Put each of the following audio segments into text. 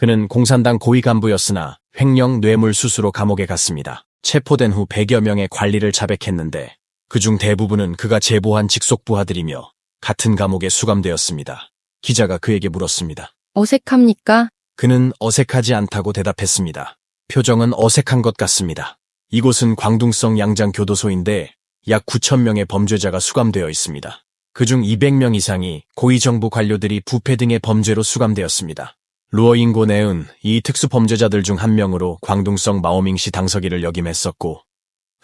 그는 공산당 고위 간부였으나 횡령 뇌물수수로 감옥에 갔습니다. 체포된 후 100여 명의 관리를 자백했는데 그중 대부분은 그가 제보한 직속 부하들이며 같은 감옥에 수감되었습니다. 기자가 그에게 물었습니다. 어색합니까? 그는 어색하지 않다고 대답했습니다. 표정은 어색한 것 같습니다. 이곳은 광둥성 양장교도소인데 약 9,000명의 범죄자가 수감되어 있습니다. 그중 200명 이상이 고위정부 관료들이 부패 등의 범죄로 수감되었습니다. 루어잉고 내은 이 특수범죄자들 중 한 명으로 광둥성 마오밍시 당서기를 역임했었고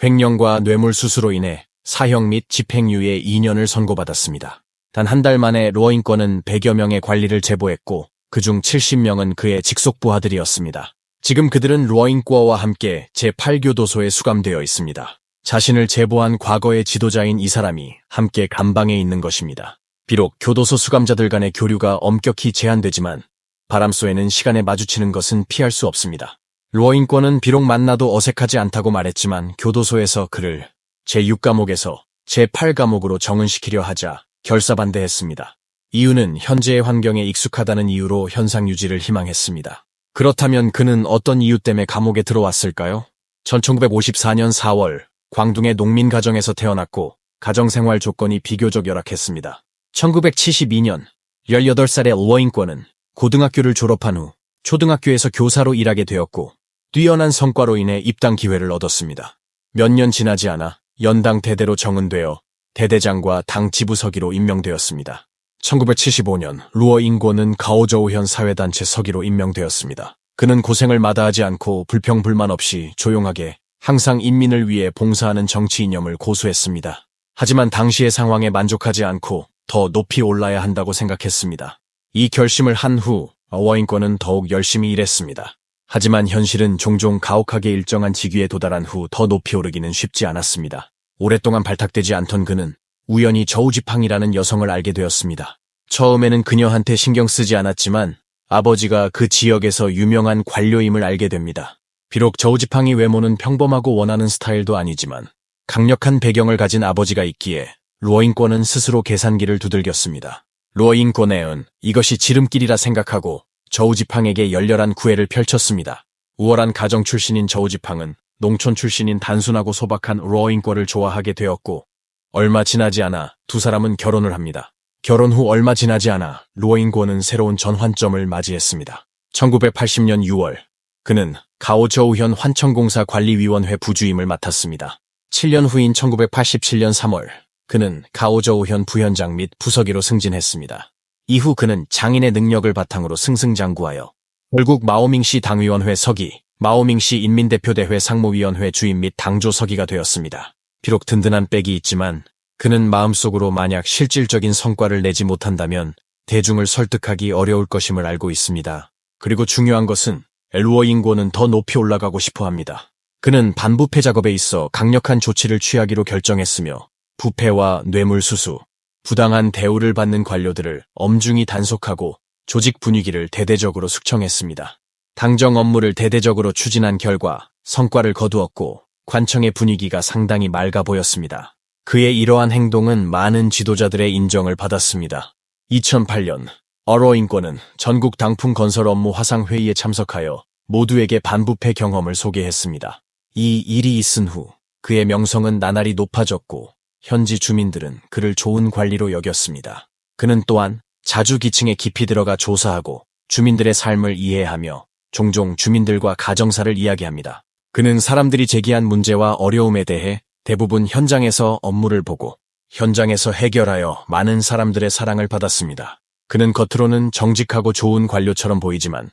횡령과 뇌물수수로 인해 사형 및 집행유예 2년을 선고받았습니다. 단 한 달 만에 루어잉권은 100여 명의 관리를 제보했고 그중 70명은 그의 직속 부하들이었습니다. 지금 그들은 루어잉꼬어와 함께 제8교도소에 수감되어 있습니다. 자신을 제보한 과거의 지도자인 이 사람이 함께 감방에 있는 것입니다. 비록 교도소 수감자들 간의 교류가 엄격히 제한되지만 바람소에는 시간에 마주치는 것은 피할 수 없습니다. 루어잉권은 비록 만나도 어색하지 않다고 말했지만 교도소에서 그를 제6감옥에서 제8감옥으로 정은시키려 하자 결사반대했습니다. 이유는 현재의 환경에 익숙하다는 이유로 현상 유지를 희망했습니다. 그렇다면 그는 어떤 이유 때문에 감옥에 들어왔을까요? 1954년 4월 광둥의 농민 가정에서 태어났고 가정생활 조건이 비교적 열악했습니다. 1972년 18살의 루어잉권은 고등학교를 졸업한 후 초등학교에서 교사로 일하게 되었고 뛰어난 성과로 인해 입당 기회를 얻었습니다. 몇 년 지나지 않아 연당 대대로 정은되어 대대장과 당 지부서기로 임명되었습니다. 1975년 루어잉권은 가오저우현 사회단체 서기로 임명되었습니다. 그는 고생을 마다하지 않고 불평불만 없이 조용하게 항상 인민을 위해 봉사하는 정치 이념을 고수했습니다. 하지만 당시의 상황에 만족하지 않고 더 높이 올라야 한다고 생각했습니다. 이 결심을 한 후 루어잉권은 더욱 열심히 일했습니다. 하지만 현실은 종종 가혹하게 일정한 직위에 도달한 후 더 높이 오르기는 쉽지 않았습니다. 오랫동안 발탁되지 않던 그는 우연히 저우지팡이라는 여성을 알게 되었습니다. 처음에는 그녀한테 신경 쓰지 않았지만 아버지가 그 지역에서 유명한 관료임을 알게 됩니다. 비록 저우지팡이 외모는 평범하고 원하는 스타일도 아니지만 강력한 배경을 가진 아버지가 있기에 루어잉권은 스스로 계산기를 두들겼습니다. 루어잉권은 이것이 지름길이라 생각하고 저우지팡에게 열렬한 구애를 펼쳤습니다. 우월한 가정 출신인 저우지팡은 농촌 출신인 단순하고 소박한 루어잉권을 좋아하게 되었고 얼마 지나지 않아 두 사람은 결혼을 합니다. 결혼 후 얼마 지나지 않아 루어잉권은 새로운 전환점을 맞이했습니다. 1980년 6월 그는 가오저우현 환청공사 관리위원회 부주임을 맡았습니다. 7년 후인 1987년 3월 그는 가오저우현 부현장 및 부서기로 승진했습니다. 이후 그는 장인의 능력을 바탕으로 승승장구하여 결국 마오밍시 당위원회 서기, 마오밍시 인민대표대회 상무위원회 주임 및 당조 서기가 되었습니다. 비록 든든한 백이 있지만 그는 마음속으로 만약 실질적인 성과를 내지 못한다면 대중을 설득하기 어려울 것임을 알고 있습니다. 그리고 중요한 것은 루어잉권은 더 높이 올라가고 싶어 합니다. 그는 반부패 작업에 있어 강력한 조치를 취하기로 결정했으며 부패와 뇌물수수, 부당한 대우를 받는 관료들을 엄중히 단속하고 조직 분위기를 대대적으로 숙청했습니다. 당정 업무를 대대적으로 추진한 결과 성과를 거두었고 관청의 분위기가 상당히 맑아 보였습니다. 그의 이러한 행동은 많은 지도자들의 인정을 받았습니다. 2008년 루어잉권은 전국 당풍 건설 업무 화상회의에 참석하여 모두에게 반부패 경험을 소개했습니다. 이 일이 있은 후 그의 명성은 나날이 높아졌고 현지 주민들은 그를 좋은 관리로 여겼습니다. 그는 또한 자주 기층에 깊이 들어가 조사하고 주민들의 삶을 이해하며 종종 주민들과 가정사를 이야기합니다. 그는 사람들이 제기한 문제와 어려움에 대해 대부분 현장에서 업무를 보고 현장에서 해결하여 많은 사람들의 사랑을 받았습니다. 그는 겉으로는 정직하고 좋은 관료처럼 보이지만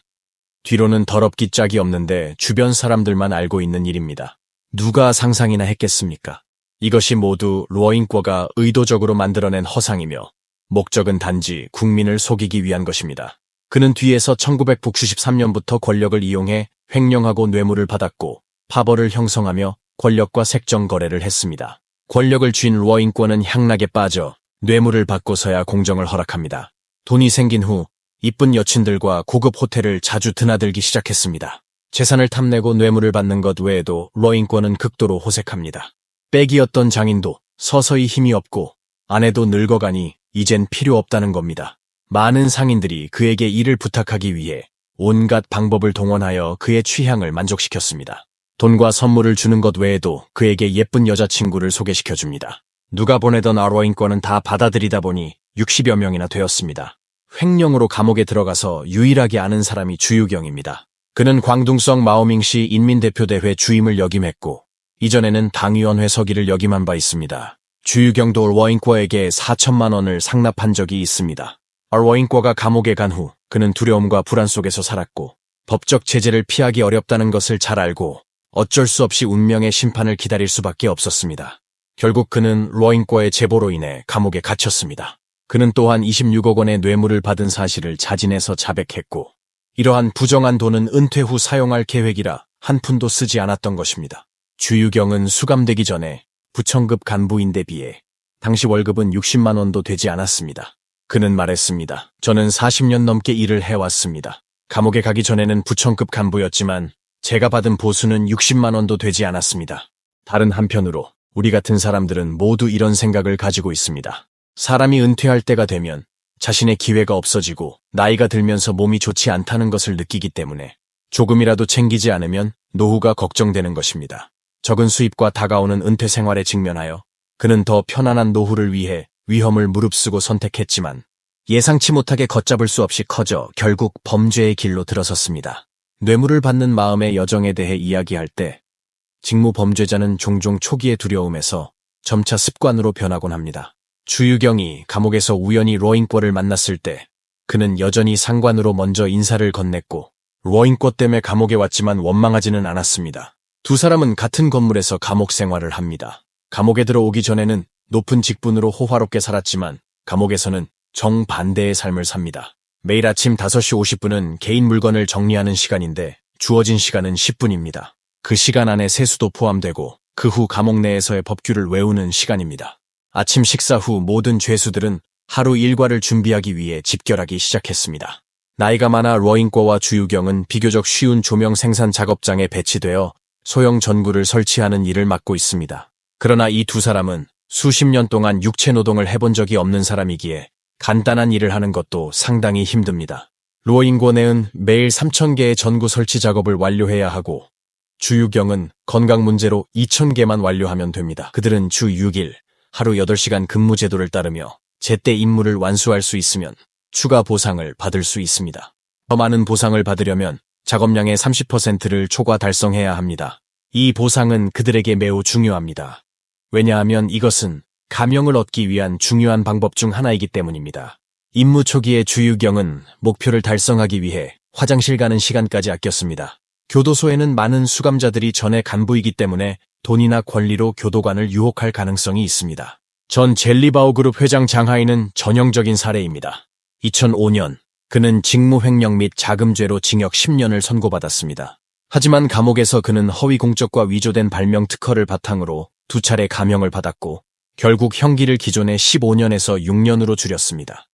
뒤로는 더럽기 짝이 없는데 주변 사람들만 알고 있는 일입니다. 누가 상상이나 했겠습니까? 이것이 모두 루어잉꼬가 의도적으로 만들어낸 허상이며 목적은 단지 국민을 속이기 위한 것입니다. 그는 뒤에서 1993년부터 권력을 이용해 횡령하고 뇌물을 받았고 파벌을 형성하며 권력과 색정 거래를 했습니다. 권력을 쥔 루어잉꼬는 향락에 빠져 뇌물을 받고서야 공정을 허락합니다. 돈이 생긴 후 이쁜 여친들과 고급 호텔을 자주 드나들기 시작했습니다. 재산을 탐내고 뇌물을 받는 것 외에도 루어잉꼬는 극도로 호색합니다. 백이었던 장인도 서서히 힘이 없고 아내도 늙어가니 이젠 필요 없다는 겁니다. 많은 상인들이 그에게 일을 부탁하기 위해 온갖 방법을 동원하여 그의 취향을 만족시켰습니다. 돈과 선물을 주는 것 외에도 그에게 예쁜 여자친구를 소개시켜줍니다. 누가 보내던 아로인권은 다 받아들이다 보니 60여 명이나 되었습니다. 횡령으로 감옥에 들어가서 유일하게 아는 사람이 주유경입니다. 그는 광둥성 마오밍시 인민대표대회 주임을 역임했고 이전에는 당위원회 서기를 역임한 바 있습니다. 주유경도 러잉과에게 4천만 원을 상납한 적이 있습니다. 러잉과가 감옥에 간 후 그는 두려움과 불안 속에서 살았고 법적 제재를 피하기 어렵다는 것을 잘 알고 어쩔 수 없이 운명의 심판을 기다릴 수밖에 없었습니다. 결국 그는 러잉과의 제보로 인해 감옥에 갇혔습니다. 그는 또한 26억 원의 뇌물을 받은 사실을 자진해서 자백했고 이러한 부정한 돈은 은퇴 후 사용할 계획이라 한 푼도 쓰지 않았던 것입니다. 주유경은 수감되기 전에 부청급 간부인데 비해 당시 월급은 60만 원도 되지 않았습니다. 그는 말했습니다. 저는 40년 넘게 일을 해왔습니다. 감옥에 가기 전에는 부청급 간부였지만 제가 받은 보수는 60만 원도 되지 않았습니다. 다른 한편으로 우리 같은 사람들은 모두 이런 생각을 가지고 있습니다. 사람이 은퇴할 때가 되면 자신의 기회가 없어지고 나이가 들면서 몸이 좋지 않다는 것을 느끼기 때문에 조금이라도 챙기지 않으면 노후가 걱정되는 것입니다. 적은 수입과 다가오는 은퇴 생활에 직면하여 그는 더 편안한 노후를 위해 위험을 무릅쓰고 선택했지만 예상치 못하게 걷잡을 수 없이 커져 결국 범죄의 길로 들어섰습니다. 뇌물을 받는 마음의 여정에 대해 이야기할 때 직무 범죄자는 종종 초기의 두려움에서 점차 습관으로 변하곤 합니다. 주유경이 감옥에서 우연히 러잉과를 만났을 때 그는 여전히 상관으로 먼저 인사를 건넸고 러잉과 때문에 감옥에 왔지만 원망하지는 않았습니다. 두 사람은 같은 건물에서 감옥 생활을 합니다. 감옥에 들어오기 전에는 높은 직분으로 호화롭게 살았지만 감옥에서는 정반대의 삶을 삽니다. 매일 아침 5시 50분은 개인 물건을 정리하는 시간인데 주어진 시간은 10분입니다. 그 시간 안에 세수도 포함되고 그 후 감옥 내에서의 법규를 외우는 시간입니다. 아침 식사 후 모든 죄수들은 하루 일과를 준비하기 위해 집결하기 시작했습니다. 나이가 많아 러잉과와 주유경은 비교적 쉬운 조명 생산 작업장에 배치되어 소형 전구를 설치하는 일을 맡고 있습니다. 그러나 이 두 사람은 수십 년 동안 육체 노동을 해본 적이 없는 사람이기에 간단한 일을 하는 것도 상당히 힘듭니다. 러잉과 내은 매일 3,000개의 전구 설치 작업을 완료해야 하고 주유경은 건강 문제로 2,000개만 완료하면 됩니다. 그들은 주 6일 하루 8시간 근무 제도를 따르며 제때 임무를 완수할 수 있으면 추가 보상을 받을 수 있습니다. 더 많은 보상을 받으려면 작업량의 30%를 초과 달성해야 합니다. 이 보상은 그들에게 매우 중요합니다. 왜냐하면 이것은 감형을 얻기 위한 중요한 방법 중 하나이기 때문입니다. 임무 초기의 주유경은 목표를 달성하기 위해 화장실 가는 시간까지 아꼈습니다. 교도소에는 많은 수감자들이 전에 간부이기 때문에 돈이나 권리로 교도관을 유혹할 가능성이 있습니다. 전 젤리바오 그룹 회장 장하이는 전형적인 사례입니다. 2005년 그는 직무횡령 및 자금죄로 징역 10년을 선고받았습니다. 하지만 감옥에서 그는 허위 공적과 위조된 발명 특허를 바탕으로 2차례 감형을 받았고 결국 형기를 기존의 15년에서 6년으로 줄였습니다.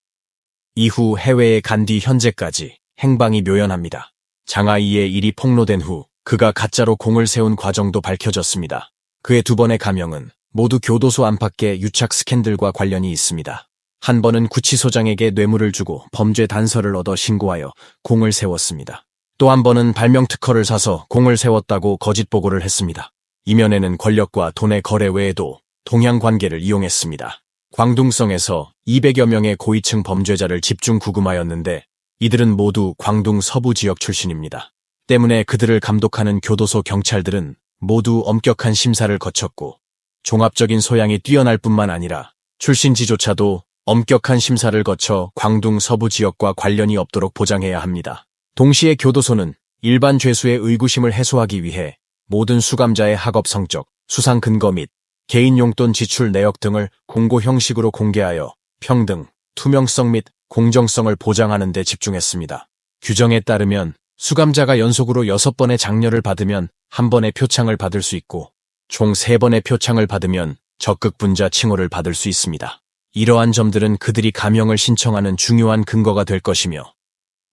이후 해외에 간 뒤 현재까지 행방이 묘연합니다. 장하이의 일이 폭로된 후 그가 가짜로 공을 세운 과정도 밝혀졌습니다. 그의 2번의 감형은 모두 교도소 안팎의 유착 스캔들과 관련이 있습니다. 한 번은 구치소장에게 뇌물을 주고 범죄 단서를 얻어 신고하여 공을 세웠습니다. 또 한 번은 발명 특허를 사서 공을 세웠다고 거짓 보고를 했습니다. 이면에는 권력과 돈의 거래 외에도 동양 관계를 이용했습니다. 광둥성에서 200여 명의 고위층 범죄자를 집중 구금하였는데 이들은 모두 광둥 서부 지역 출신입니다. 때문에 그들을 감독하는 교도소 경찰들은 모두 엄격한 심사를 거쳤고 종합적인 소양이 뛰어날 뿐만 아니라 출신지조차도 엄격한 심사를 거쳐 광둥 서부 지역과 관련이 없도록 보장해야 합니다. 동시에 교도소는 일반 죄수의 의구심을 해소하기 위해 모든 수감자의 학업 성적, 수상 근거 및 개인 용돈 지출 내역 등을 공고 형식으로 공개하여 평등, 투명성 및 공정성을 보장하는 데 집중했습니다. 규정에 따르면 수감자가 연속으로 6번의 장려를 받으면 1번의 표창을 받을 수 있고 총 3번의 표창을 받으면 적극 분자 칭호를 받을 수 있습니다. 이러한 점들은 그들이 감형을 신청하는 중요한 근거가 될 것이며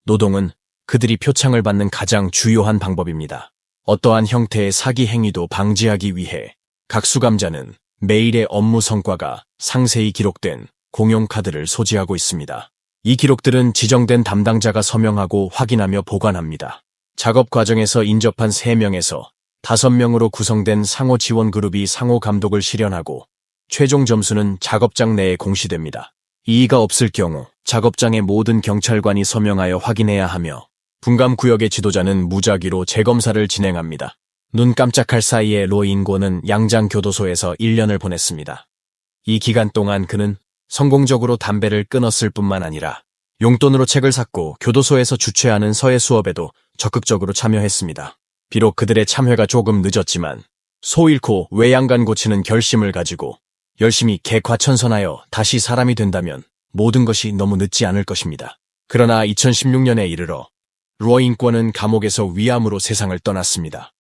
노동은 그들이 표창을 받는 가장 주요한 방법입니다. 어떠한 형태의 사기 행위도 방지하기 위해 각 수감자는 매일의 업무 성과가 상세히 기록된 공용 카드를 소지하고 있습니다. 이 기록들은 지정된 담당자가 서명하고 확인하며 보관합니다. 작업 과정에서 인접한 3명에서 5명으로 구성된 상호 지원 그룹이 상호 감독을 실현하고 최종 점수는 작업장 내에 공시됩니다. 이의가 없을 경우 작업장의 모든 경찰관이 서명하여 확인해야 하며 분감 구역의 지도자는 무작위로 재검사를 진행합니다. 눈 깜짝할 사이에 로 인권은 양장교도소에서 1년을 보냈습니다. 이 기간 동안 그는 성공적으로 담배를 끊었을 뿐만 아니라 용돈으로 책을 샀고 교도소에서 주최하는 서예 수업에도 적극적으로 참여했습니다. 비록 그들의 참여가 조금 늦었지만 소 잃고 외양간 고치는 결심을 가지고 열심히 개과천선하여 다시 사람이 된다면 모든 것이 너무 늦지 않을 것입니다. 그러나 2016년에 이르러 로 인권은 감옥에서 위암으로 세상을 떠났습니다.